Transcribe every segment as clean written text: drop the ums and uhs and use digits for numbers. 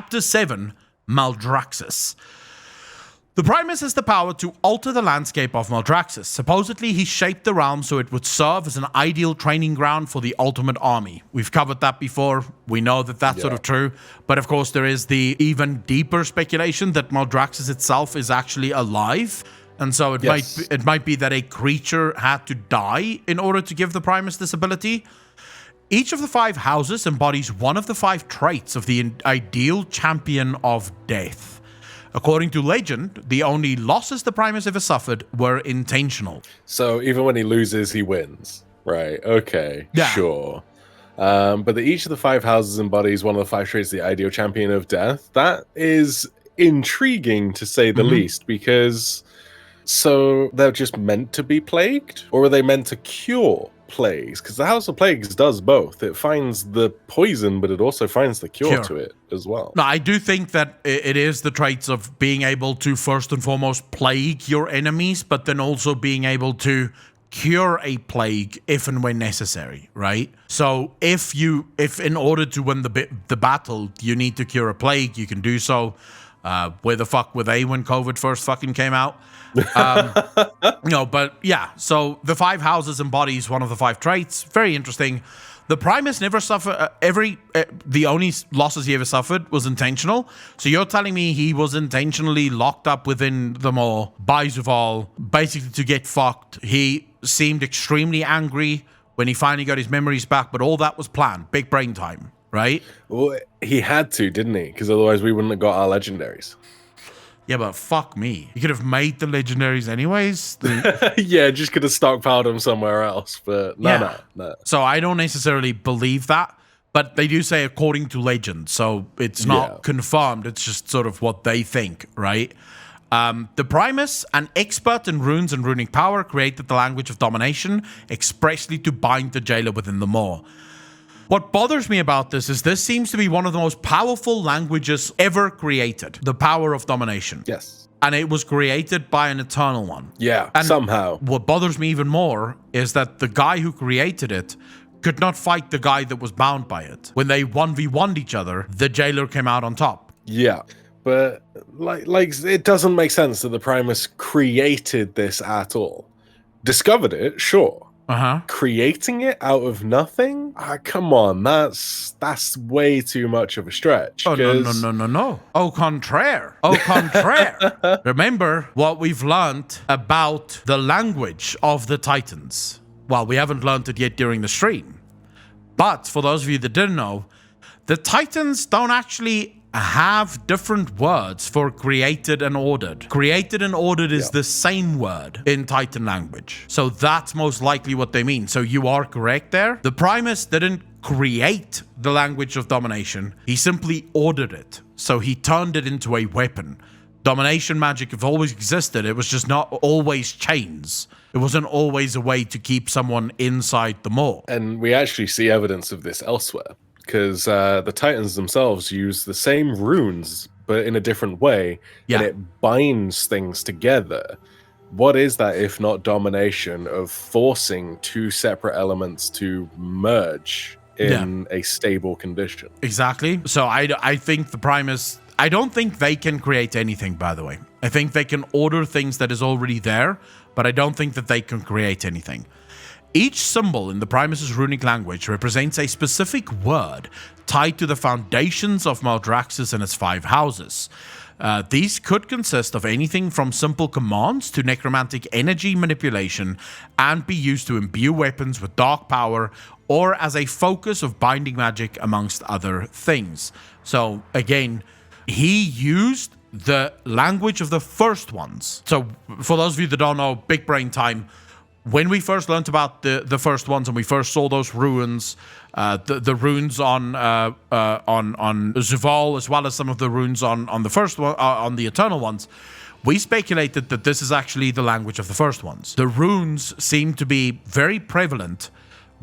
Chapter 7, Maldraxxus. The Primus has the power to alter the landscape of Maldraxxus. Supposedly, he shaped the realm so it would serve as an ideal training ground for the ultimate army. We've covered that before. We know that that's sort of true. But of course, there is the even deeper speculation that Maldraxxus itself is actually alive. And so it might be that a creature had to die in order to give the Primus this ability. Each of the 5 houses embodies one of the 5 traits of the ideal champion of death. According to legend, the only losses the Primus ever suffered were intentional. So even when he loses, he wins. Right, okay, sure. But each of the 5 houses embodies one of the 5 traits of the ideal champion of death. That is intriguing, to say the least, because... So they're just meant to be plagued? Or are they meant to cure plagues? Because the House of Plagues does both. It finds the poison, but it also finds the cure to it as well. No, I do think that it is the traits of being able to first and foremost plague your enemies, but then also being able to cure a plague if and when necessary, right? So if in order to win the battle, you need to cure a plague, you can do so. Where the fuck were they when COVID first fucking came out? But yeah, so the 5 houses embodies one of the 5 traits. Very interesting. The Primus never suffered, the only losses he ever suffered was intentional. So you're telling me he was intentionally locked up within the maw by Zuval, basically to get fucked. He seemed extremely angry when he finally got his memories back, but all that was planned. Big brain time, right? Well, he had to, didn't he? Because otherwise we wouldn't have got our legendaries. Yeah, but fuck me. You could have made the legendaries anyways. Yeah, just could have stockpiled them somewhere else. But no. So I don't necessarily believe that. But they do say according to legend. So it's not confirmed. It's just sort of what they think, right? The Primus, an expert in runes and runic power, created the language of domination expressly to bind the jailer within the maw. What bothers me about this is this seems to be one of the most powerful languages ever created. The power of domination. Yes. And it was created by an eternal one. Yeah, and somehow. What bothers me even more is that the guy who created it could not fight the guy that was bound by it. When they 1v1'd each other, the jailer came out on top. Yeah. But like it doesn't make sense that the Primus created this at all. Discovered it, sure. Creating it out of nothing? Come on, that's way too much of a stretch. Oh, no. Au contraire. Remember what we've learned about the language of the Titans. Well, we haven't learned it yet during the stream. But for those of you that didn't know, the Titans don't actually have different words for created and ordered. Created and ordered is the same word in Titan language. So that's most likely what they mean. So you are correct there. The Primus didn't create the language of domination. He simply ordered it. So he turned it into a weapon. Domination magic have always existed. It was just not always chains. It wasn't always a way to keep someone inside the maw. And we actually see evidence of this elsewhere. Because the Titans themselves use the same runes, but in a different way, and it binds things together. What is that if not domination of forcing 2 separate elements to merge in a stable condition? Exactly. So I think the Primus... I don't think they can create anything, by the way. I think they can order things that is already there, but I don't think that they can create anything. Each symbol in the Primus's runic language represents a specific word tied to the foundations of Maldraxxus and its 5 houses. These could consist of anything from simple commands to necromantic energy manipulation and be used to imbue weapons with dark power or as a focus of binding magic amongst other things. So again, he used the language of the first ones. So for those of you that don't know, big brain time, when we first learned about the first ones and we first saw those runes, the runes on Zuval as well as some of the runes on the first one, on the Eternal ones, we speculated that this is actually the language of the first ones. The runes seem to be very prevalent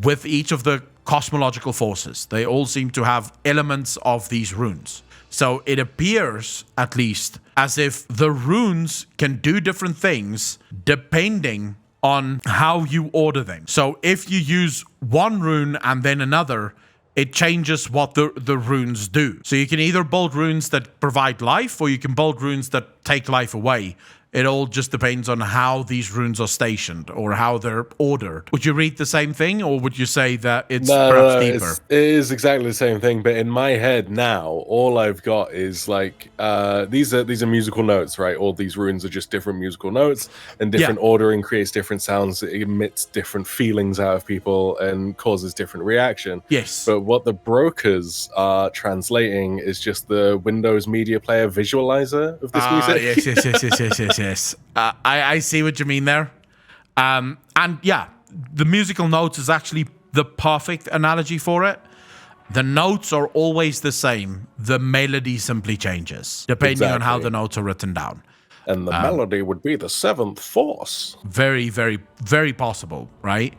with each of the cosmological forces. They all seem to have elements of these runes. So it appears, at least, as if the runes can do different things depending on how you order them. So if you use one rune and then another, it changes what the runes do. So you can either build runes that provide life, or you can build runes that take life away. It all just depends on how these runes are stationed or how they're ordered. Would you read the same thing, or would you say that it's perhaps deeper? It is exactly the same thing, but in my head now, all I've got is like these are musical notes, right? All these runes are just different musical notes, and different ordering creates different sounds. It emits different feelings out of people and causes different reaction. Yes. But what the brokers are translating is just the Windows Media Player visualizer of this music. Yes. I see what you mean there. And yeah, the musical notes is actually the perfect analogy for it. The notes are always the same. The melody simply changes depending on how the notes are written down. And the melody would be the seventh force. Very, very, very possible, right?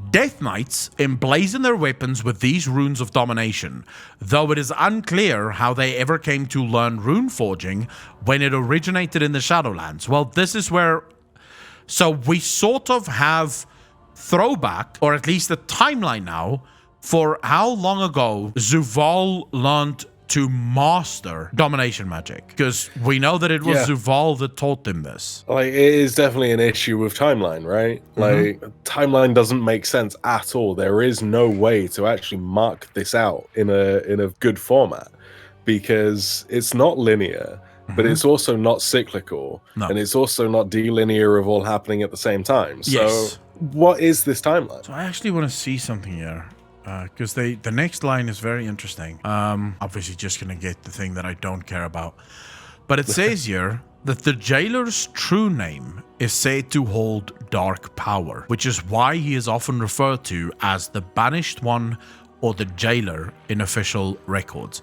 Death Knights emblazon their weapons with these runes of domination, though it is unclear how they ever came to learn rune forging when it originated in the Shadowlands. Well, this is where... So we sort of have throwback, or at least a timeline now, for how long ago Zuval learned to master domination magic, because we know that it was Zuval that taught them this. Like, it is definitely an issue with timeline, right? Like, timeline doesn't make sense at all. There is no way to actually mark this out in a good format, because it's not linear, but it's also not cyclical, and it's also not delinear of all happening at the same time. So what is this timeline? So I actually want to see something here. Because the next line is very interesting. Obviously just going to get the thing that I don't care about. But it says here that the jailer's true name is said to hold dark power, which is why he is often referred to as the Banished One or the Jailer in official records.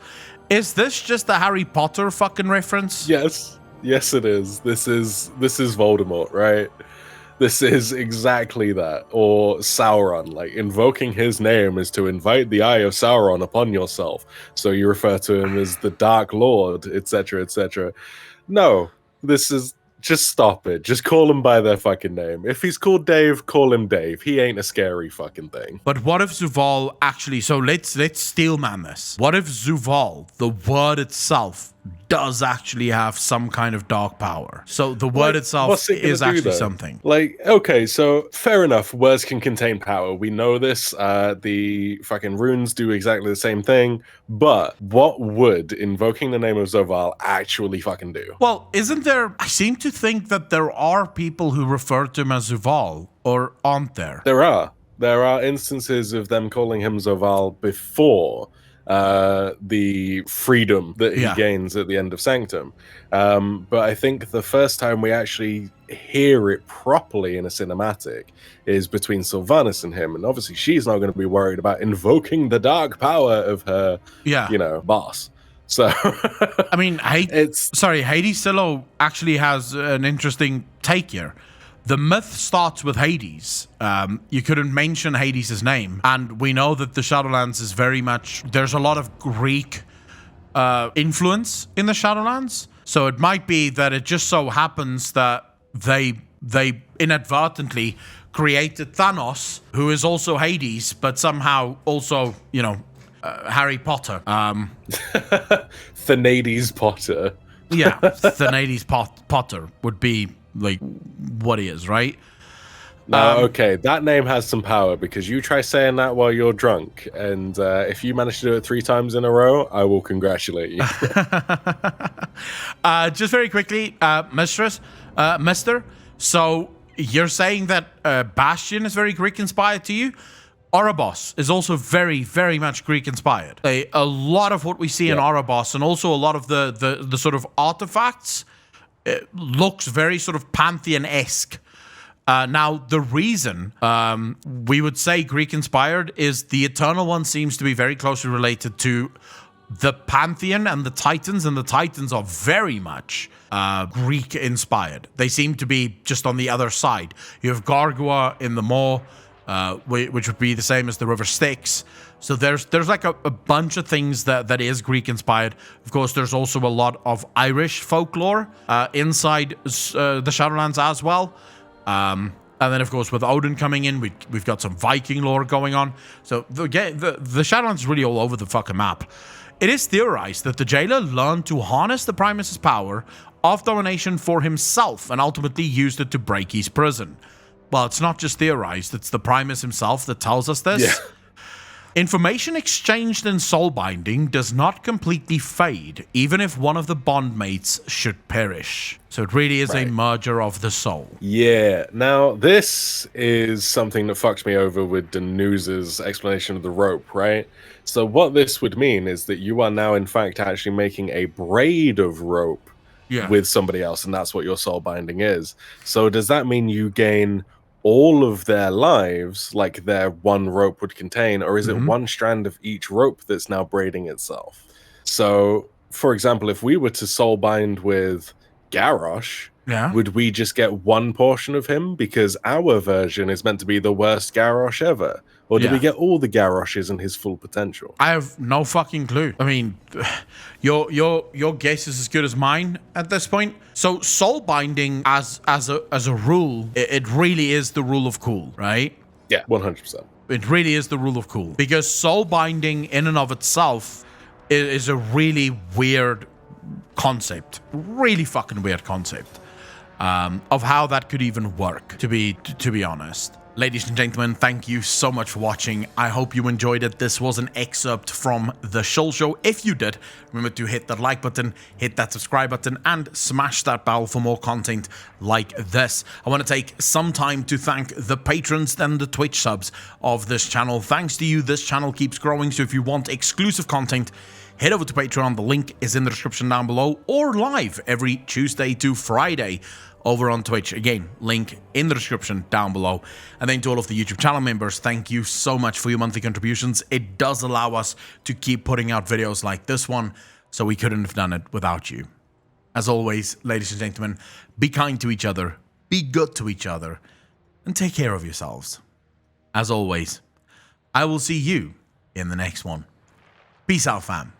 Is this just a Harry Potter fucking reference? Yes. Yes, it is. This is Voldemort, right? This is exactly that. Or Sauron, like, invoking his name is to invite the eye of Sauron upon yourself. So you refer to him as the Dark Lord, etc., etc. No, this is... Just stop it. Just call him by their fucking name. If he's called Dave, call him Dave. He ain't a scary fucking thing. But what if Zuval actually... So let's steelman this. What if Zuval, the word itself, does actually have some kind of dark power? So the word itself is actually something. Like, okay, so fair enough. Words can contain power. We know this. The fucking runes do exactly the same thing. But what would invoking the name of Zoval actually fucking do? Well, isn't there... I seem to think that there are people who refer to him as Zuval, or aren't there? There are. There are instances of them calling him Zoval before the freedom that he gains at the end of Sanctum. But I think the first time we actually hear it properly in a cinematic is between Sylvanas and him. And obviously she's not going to be worried about invoking the dark power of her, boss. So, I mean, Hades Silo actually has an interesting take here. The myth starts with Hades. You couldn't mention Hades' name. And we know that the Shadowlands is very much... There's a lot of Greek influence in the Shadowlands. So it might be that it just so happens that they inadvertently created Thanos, who is also Hades, but somehow also, Harry Potter. Thanades Potter. Yeah, Thanades Potter would be like what he is, right? No, okay, that name has some power, because you try saying that while you're drunk, and if you manage to do it 3 times in a row, I will congratulate you. Just very quickly, Mister. So you're saying that Bastion is very Greek inspired to you? Oribos is also very, very much Greek inspired. A lot of what we see in Oribos, and also a lot of the sort of artifacts, looks very sort of Pantheon-esque. Now, the reason we would say Greek-inspired is the Eternal One seems to be very closely related to the Pantheon and the Titans are very much Greek-inspired. They seem to be just on the other side. You have Gargua in the Maw, which would be the same as the River Styx. So there's like a bunch of things that is Greek-inspired. Of course, there's also a lot of Irish folklore inside the Shadowlands as well. And then, of course, with Odin coming in, we've got some Viking lore going on. So the Shadowlands is really all over the fucking map. It is theorized that the jailer learned to harness the Primus's power of domination for himself and ultimately used it to break his prison. Well, it's not just theorized, it's the Primus himself that tells us this. Yeah. Information exchanged in soulbinding does not completely fade, even if one of the bondmates should perish. So it really is a merger of the soul. Yeah. Now, this is something that fucked me over with Danuse's explanation of the rope, right? So what this would mean is that you are now, in fact, actually making a braid of rope with somebody else, and that's what your soulbinding is. So does that mean you gain all of their lives like their one rope would contain, or is it one strand of each rope that's now braiding itself? So, for example, if we were to soulbind with Garrosh, would we just get one portion of him because our version is meant to be the worst Garrosh ever? Or do we get all the Garroshes and his full potential? I have no fucking clue. I mean, your guess is as good as mine at this point. So soul binding as a rule, it really is the rule of cool, right? Yeah, 100%. It really is the rule of cool. Because soul binding in and of itself is a really weird concept. Really fucking weird concept. Of how that could even work, to be honest. Ladies and gentlemen, thank you so much for watching. I hope you enjoyed it. This was an excerpt from the Shoal Show. If you did, remember to hit that like button, hit that subscribe button, and smash that bell for more content like this. I want to take some time to thank the patrons and the Twitch subs of this channel. Thanks to you, this channel keeps growing, so if you want exclusive content, head over to Patreon. The link is in the description down below, or live every Tuesday to Friday over on Twitch. Again, link in the description down below. And then to all of the YouTube channel members, thank you so much for your monthly contributions. It does allow us to keep putting out videos like this one, so we couldn't have done it without you. As always, ladies and gentlemen, be kind to each other, be good to each other, and take care of yourselves. As always, I will see you in the next one. Peace out, fam.